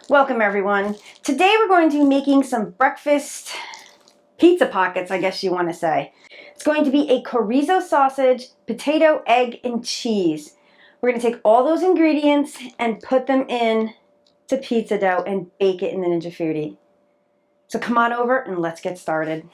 Welcome everyone. Today we're going to be making some breakfast pizza pockets, I guess you want to say. It's going to be a chorizo sausage, potato, egg, and cheese. We're going to take all those ingredients and put them in to pizza dough and bake it in the Ninja Foodi. So come on over and let's get started.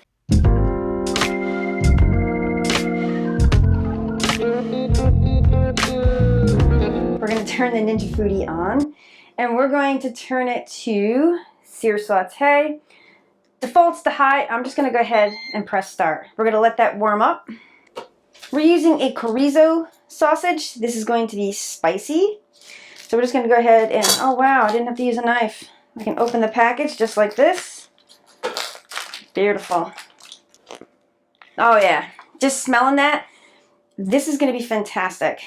We're going to turn the Ninja Foodi on. And we're going to turn it to sear saute. Defaults to high. I'm just going to go ahead and press start. We're going to let that warm up. We're using a chorizo sausage. This is going to be spicy. So we're just going to go ahead and, oh wow, I didn't have to use a knife. I can open the package just like this. Beautiful. Oh yeah, just smelling that. This is going to be fantastic.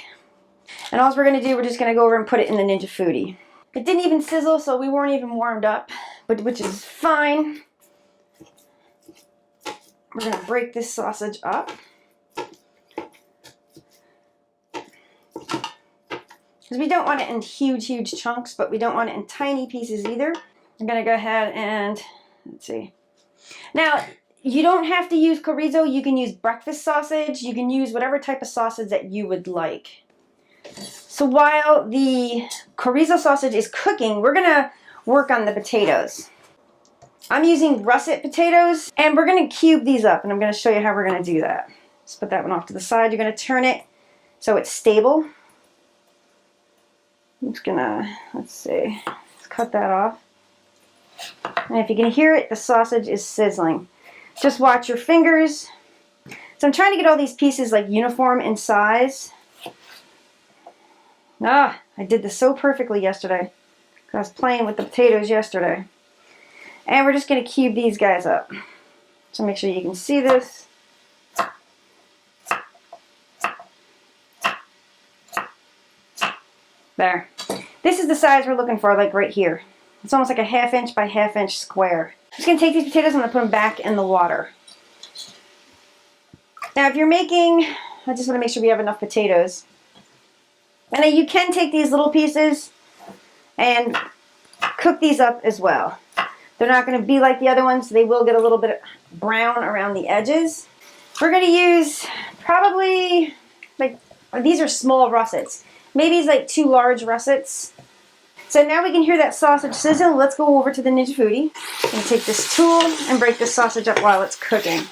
And all we're going to do, we're just going to go over and put it in the Ninja Foodi. It didn't even sizzle, so we weren't even warmed up, which is fine. We're going to break this sausage up. Because we don't want it in huge chunks, but we don't want it in tiny pieces either. I'm going to go ahead and, let's see. Now, you don't have to use chorizo. You can use breakfast sausage. You can use whatever type of sausage that you would like. So while the chorizo sausage is cooking, we're going to work on the potatoes. I'm using russet potatoes, and we're going to cube these up, and I'm going to show you how we're going to do that. Let's put that one off to the side. You're going to turn it so it's stable. I'm just going to, let's see, let's cut that off. And if you can hear it, the sausage is sizzling. Just watch your fingers. So I'm trying to get all these pieces like uniform in size. Ah, I did this so perfectly yesterday. I was playing with the potatoes yesterday. And we're just going to cube these guys up. So make sure you can see this. There. This is the size we're looking for, like right here. It's almost like a 1/2 inch by 1/2 inch square. I'm just going to take these potatoes and I'm going to put them back in the water. Now if you're making, I just want to make sure we have enough potatoes. And then you can take these little pieces and cook these up as well. They're not going to be like the other ones. They will get a little bit brown around the edges. We're going to use probably, like, these are small russets. Maybe it's like 2 large russets. So now we can hear that sausage sizzle. Let's go over to the Ninja Foodi. I'm going to take this tool and break this sausage up while it's cooking.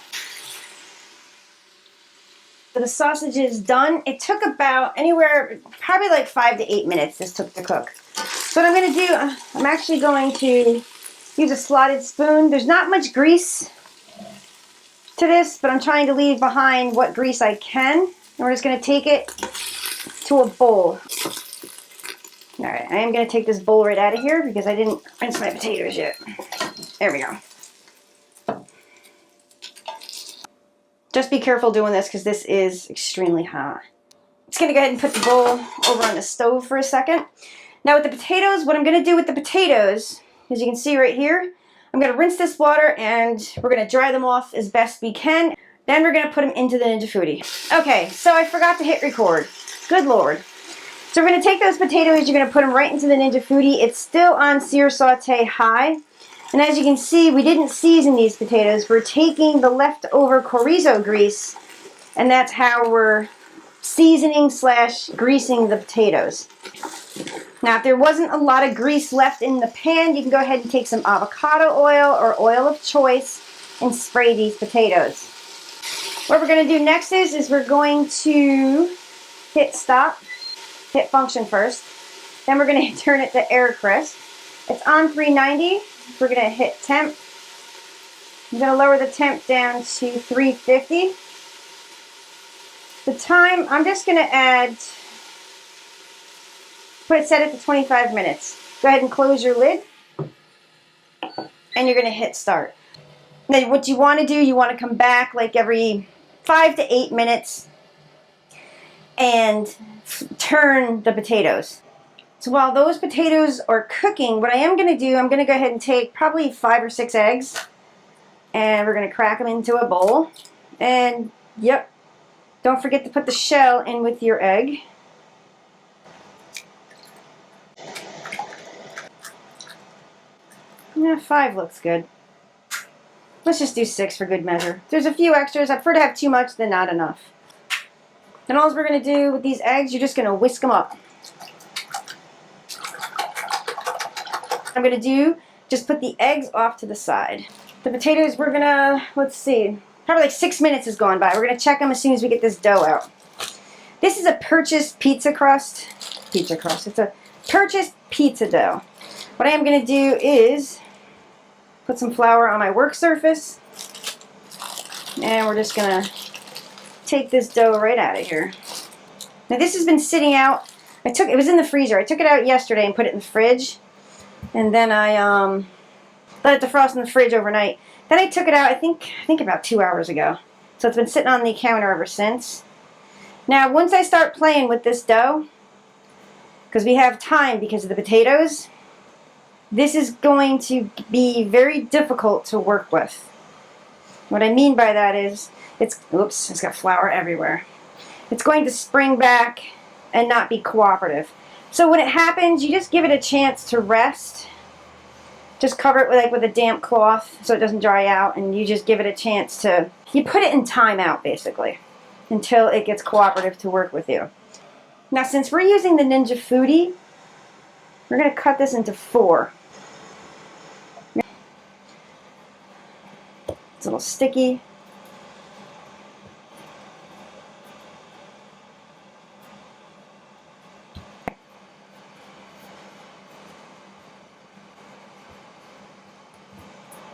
So the sausage is done. It took about anywhere, probably like 5 to 8 minutes this took to cook. So what I'm going to do, I'm actually going to use a slotted spoon. There's not much grease to this, but I'm trying to leave behind what grease I can. And we're just going to take it to a bowl. All right, I am going to take this bowl right out of here because I didn't rinse my potatoes yet. There we go. Just be careful doing this because this is extremely hot. Just going to go ahead and put the bowl over on the stove for a second. Now with the potatoes, what I'm going to do with the potatoes, as you can see right here, I'm going to rinse this water and we're going to dry them off as best we can. Then we're going to put them into the Ninja Foodi. Okay, so I forgot to hit record. Good Lord. So we're going to take those potatoes, you're going to put them right into the Ninja Foodi. It's still on sear saute high. And as you can see, we didn't season these potatoes. We're taking the leftover chorizo grease, and that's how we're seasoning / greasing the potatoes. Now, if there wasn't a lot of grease left in the pan, you can go ahead and take some avocado oil or oil of choice and spray these potatoes. What we're going to do next is we're going to hit stop, hit function first. Then we're going to turn it to air crisp. It's on 390. We're going to hit temp. I'm going to lower the temp down to 350. The time, I'm just going to add, set it to 25 minutes. Go ahead and close your lid. And you're going to hit start. Now what you want to do, you want to come back like every 5 to 8 minutes and turn the potatoes. So while those potatoes are cooking, what I am going to do, I'm going to go ahead and take probably 5 or 6 eggs, and we're going to crack them into a bowl. And yep, don't forget to put the shell in with your egg. Yeah, 5 looks good. Let's just do 6 for good measure. There's a few extras. I'd prefer to have too much than not enough. Then all we're going to do with these eggs, you're just going to whisk them up. I'm going to do, just put the eggs off to the side. The potatoes, we're going to, let's see, probably like 6 minutes has gone by. We're going to check them as soon as we get this dough out. This is a purchased pizza crust. It's a purchased pizza dough. What I am going to do is put some flour on my work surface. And we're just going to take this dough right out of here. Now this has been sitting out. It was in the freezer. I took it out yesterday and put it in the fridge. And then I let it defrost in the fridge overnight. Then I took it out, I think about 2 hours ago. So it's been sitting on the counter ever since. Now once I start playing with this dough, because we have time because of the potatoes, this is going to be very difficult to work with. What I mean by that is, it's got flour everywhere. It's going to spring back and not be cooperative. So when it happens, you just give it a chance to rest. Just cover it with a damp cloth so it doesn't dry out, and you just give it a chance to, you put it in timeout basically until it gets cooperative to work with you. Now since we're using the Ninja Foodi, we're going to cut this into 4. It's a little sticky.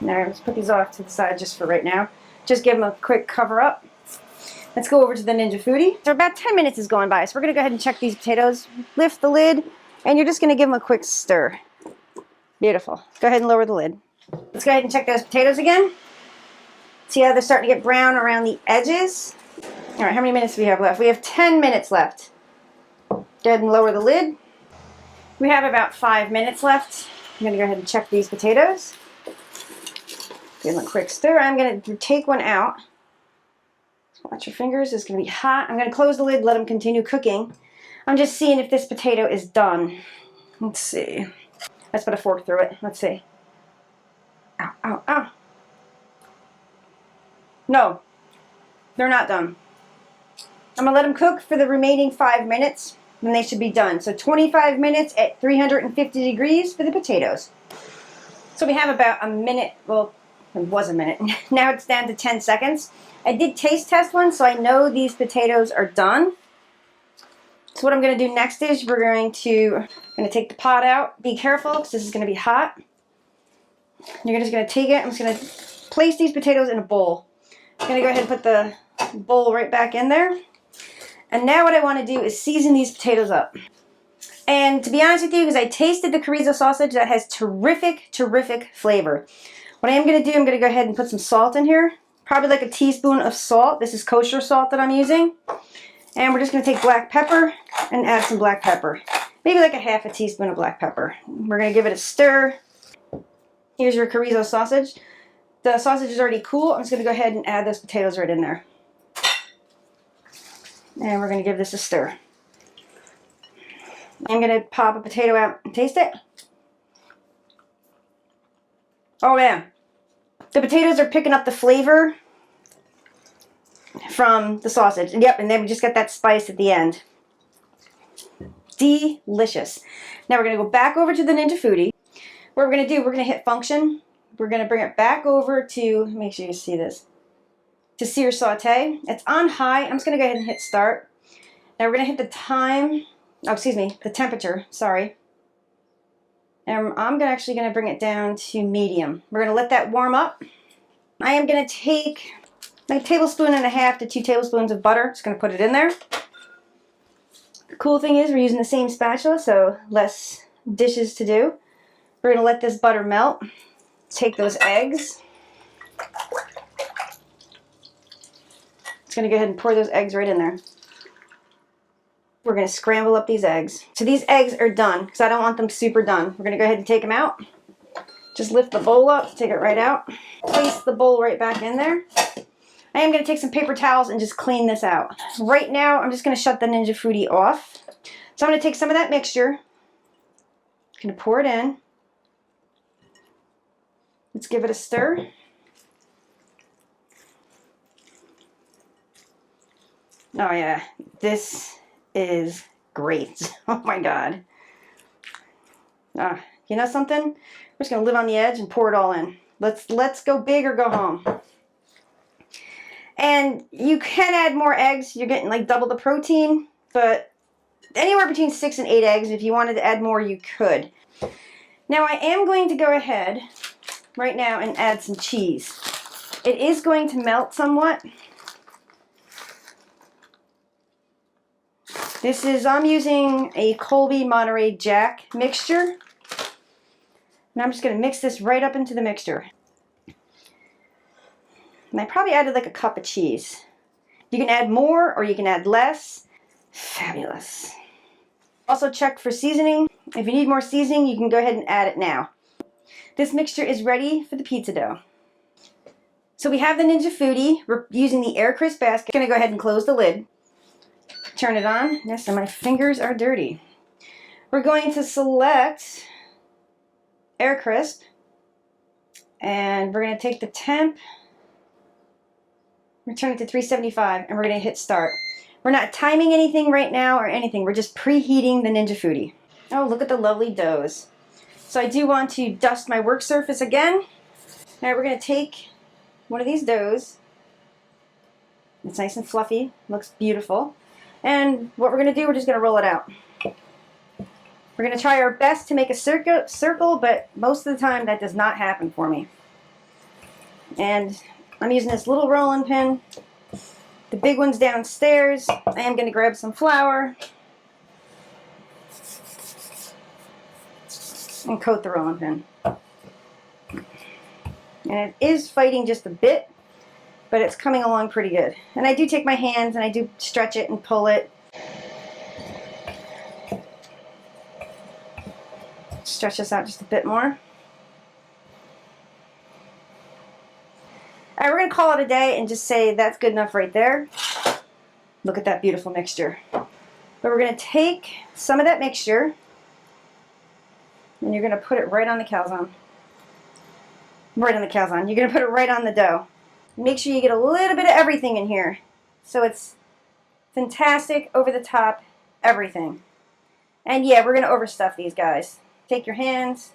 Now let's put these off to the side just for right now. Just give them a quick cover up. Let's go over to the Ninja Foodi. So about 10 minutes has gone by, so we're going to go ahead and check these potatoes. Lift the lid, and you're just going to give them a quick stir. Beautiful. Go ahead and lower the lid. Let's go ahead and check those potatoes again. See how they're starting to get brown around the edges? All right, how many minutes do we have left? We have 10 minutes left. Go ahead and lower the lid. We have about 5 minutes left. I'm going to go ahead and check these potatoes. Give them a quick stir. I'm going to take one out. Watch your fingers. It's going to be hot. I'm going to close the lid, let them continue cooking. I'm just seeing if this potato is done. Let's see. Let's put a fork through it. Let's see. Ow, ow, ow. No, they're not done. I'm going to let them cook for the remaining 5 minutes, and they should be done. So 25 minutes at 350 degrees for the potatoes. So we have about a minute, well, it was a minute. Now it's down to 10 seconds. I did taste test one, so I know these potatoes are done. So what I'm going to do next is we're going to take the pot out. Be careful, because this is going to be hot. You're just going to take it. I'm just going to place these potatoes in a bowl. I'm going to go ahead and put the bowl right back in there. And now what I want to do is season these potatoes up. And to be honest with you, because I tasted the chorizo sausage, that has terrific, terrific flavor. What I am going to do, I'm going to go ahead and put some salt in here. Probably like a teaspoon of salt. This is kosher salt that I'm using. And we're just going to take black pepper and add some black pepper. Maybe like a half a teaspoon of black pepper. We're going to give it a stir. Here's your chorizo sausage. The sausage is already cool. I'm just going to go ahead and add those potatoes right in there. And we're going to give this a stir. I'm going to pop a potato out and taste it. Oh man, the potatoes are picking up the flavor from the sausage. And yep, and then we just got that spice at the end. Delicious. Now we're going to go back over to the Ninja Foodi. What we're going to do, we're going to hit function. We're going to bring it back over to, make sure you see this, to sear saute. It's on high. I'm just going to go ahead and hit start. Now we're going to hit the time, oh excuse me, the temperature, sorry. And I'm actually going to bring it down to medium. We're going to let that warm up. I am going to take like 1.5 tablespoons to 2 tablespoons of butter. Just going to put it in there. The cool thing is we're using the same spatula, so less dishes to do. We're going to let this butter melt. Take those eggs. Just going to go ahead and pour those eggs right in there. We're going to scramble up these eggs. So these eggs are done because I don't want them super done. We're going to go ahead and take them out. Just lift the bowl up, take it right out. Place the bowl right back in there. I am going to take some paper towels and just clean this out. Right now, I'm just going to shut the Ninja Foodi off. So I'm going to take some of that mixture. I'm going to pour it in. Let's give it a stir. Oh yeah, this is great. Oh my God. You know something? We're just gonna live on the edge and pour it all in. Let's go big or go home. And you can add more eggs. You're getting like double the protein, but anywhere between 6 and 8 eggs. If you wanted to add more, you could. Now I am going to go ahead right now and add some cheese. It is going to melt somewhat. I'm using a Colby Monterey Jack mixture. And I'm just going to mix this right up into the mixture. And I probably added like a cup of cheese. You can add more or you can add less. Fabulous. Also check for seasoning. If you need more seasoning, you can go ahead and add it now. This mixture is ready for the pizza dough. So we have the Ninja Foodi. We're using the air crisp basket. I'm going to go ahead and close the lid. Turn it on. Yes, and my fingers are dirty. We're going to select air crisp. And we're going to take the temp. Return it to 375 and we're going to hit start. We're not timing anything right now or anything. We're just preheating the Ninja Foodi. Oh, look at the lovely doughs. So I do want to dust my work surface again. All right, we're going to take one of these doughs. It's nice and fluffy. Looks beautiful. And what we're going to do, we're just going to roll it out. We're going to try our best to make a circle, but most of the time that does not happen for me. And I'm using this little rolling pin. The big one's downstairs. I am going to grab some flour and coat the rolling pin. And it is fighting just a bit, but it's coming along pretty good. And I do take my hands and I do stretch it and pull it. Stretch this out just a bit more. All right, we're going to call it a day and just say that's good enough right there. Look at that beautiful mixture. But we're going to take some of that mixture and you're going to put it right on the calzone. Right on the calzone. You're going to put it right on the dough. Make sure you get a little bit of everything in here. So it's fantastic, over the top, everything. And yeah, we're going to overstuff these guys. Take your hands.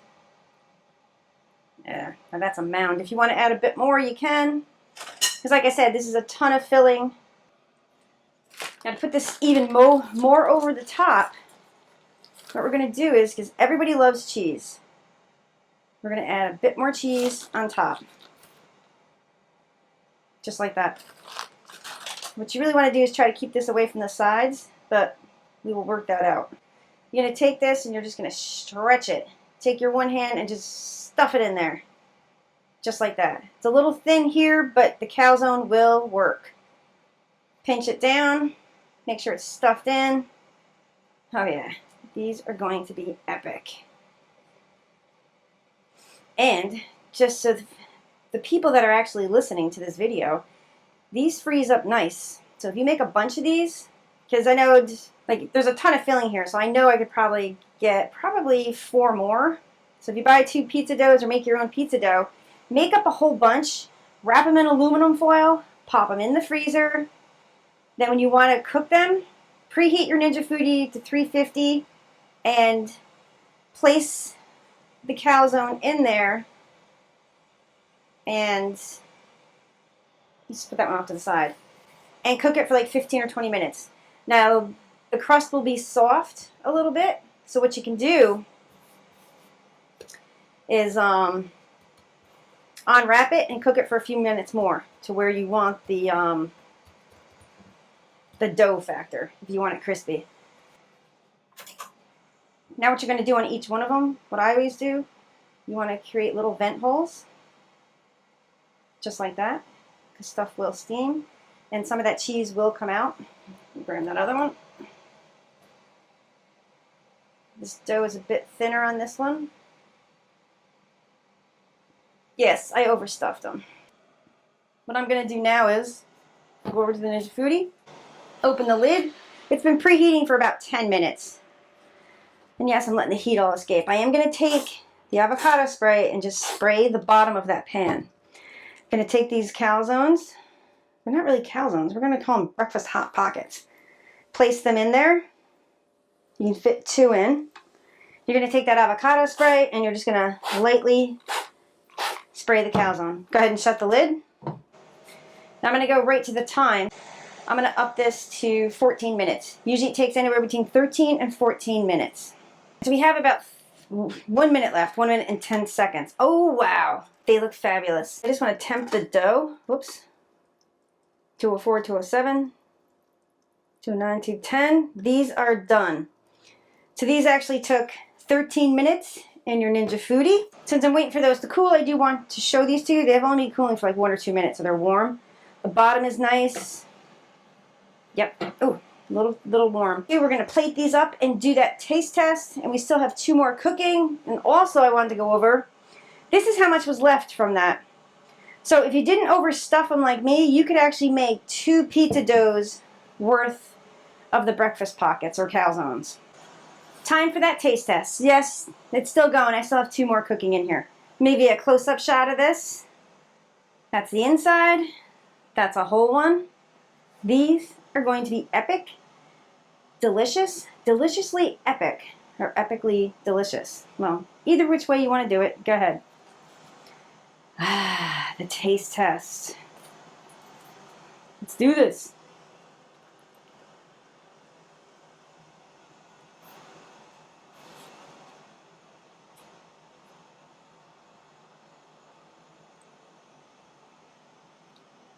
Yeah, now that's a mound. If you want to add a bit more, you can. Because like I said, this is a ton of filling. Now to put this even more over the top, what we're going to do is, because everybody loves cheese, we're going to add a bit more cheese on top. Just like that. What you really want to do is try to keep this away from the sides, but we will work that out. You're going to take this and you're just going to stretch it. Take your one hand and just stuff it in there. Just like that. It's a little thin here, but the calzone will work. Pinch it down. Make sure it's stuffed in. Oh yeah. These are going to be epic. And just so the people that are actually listening to this video, these freeze up nice. So if you make a bunch of these, because I know like there's a ton of filling here, so I know I could probably get 4 more. So if you buy 2 pizza doughs or make your own pizza dough, make up a whole bunch, wrap them in aluminum foil, pop them in the freezer. Then when you want to cook them, preheat your Ninja Foodi to 350 and place the calzone in there and just put that one off to the side and cook it for like 15 or 20 minutes. Now the crust will be soft a little bit, so what you can do is unwrap it and cook it for a few minutes more to where you want the dough factor, if you want it crispy. Now what you're going to do on each one of them, what I always do, you want to create little vent holes, just like that, because stuff will steam, and some of that cheese will come out. Grab that other one. This dough is a bit thinner on this one. Yes, I overstuffed them. What I'm going to do now is go over to the Ninja Foodi, open the lid. It's been preheating for about 10 minutes. And yes, I'm letting the heat all escape. I am going to take the avocado spray and just spray the bottom of that pan. I'm going to take these calzones. They're not really calzones. We're going to call them breakfast hot pockets. Place them in there. You can fit 2 in. You're going to take that avocado spray and you're just going to lightly spray the calzone. Go ahead and shut the lid. Now I'm going to go right to the time. I'm going to up this to 14 minutes. Usually it takes anywhere between 13 and 14 minutes. So we have about 1 minute left, 1 minute and 10 seconds. Oh, wow. They look fabulous. I just want to temp the dough. Whoops. 204, 207, 209, 210. These are done. So these actually took 13 minutes in your Ninja Foodi. Since I'm waiting for those to cool, I do want to show these to you. They've only been cooling for like 1 or 2 minutes, so they're warm. The bottom is nice. Yep. Oh, little warm. Okay, we're going to plate these up and do that taste test, and we still have 2 more cooking. And also I wanted to go over, this is how much was left from that. So if you didn't overstuff them like me, you could actually make 2 pizza doughs worth of the breakfast pockets or calzones. Time for that taste test. Yes, it's still going. I still have 2 more cooking in here. Maybe a close-up shot of this. That's the inside. That's a whole one. These are going to be epic, delicious, deliciously epic, or epically delicious. Well, either which way you want to do it, go ahead. Ah, the taste test. Let's do this.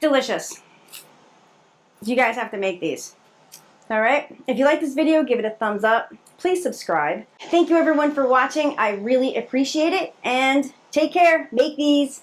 Delicious. You guys have to make these. Alright? If you like this video, give it a thumbs up. Please subscribe. Thank you everyone for watching. I really appreciate it. And take care. Make these.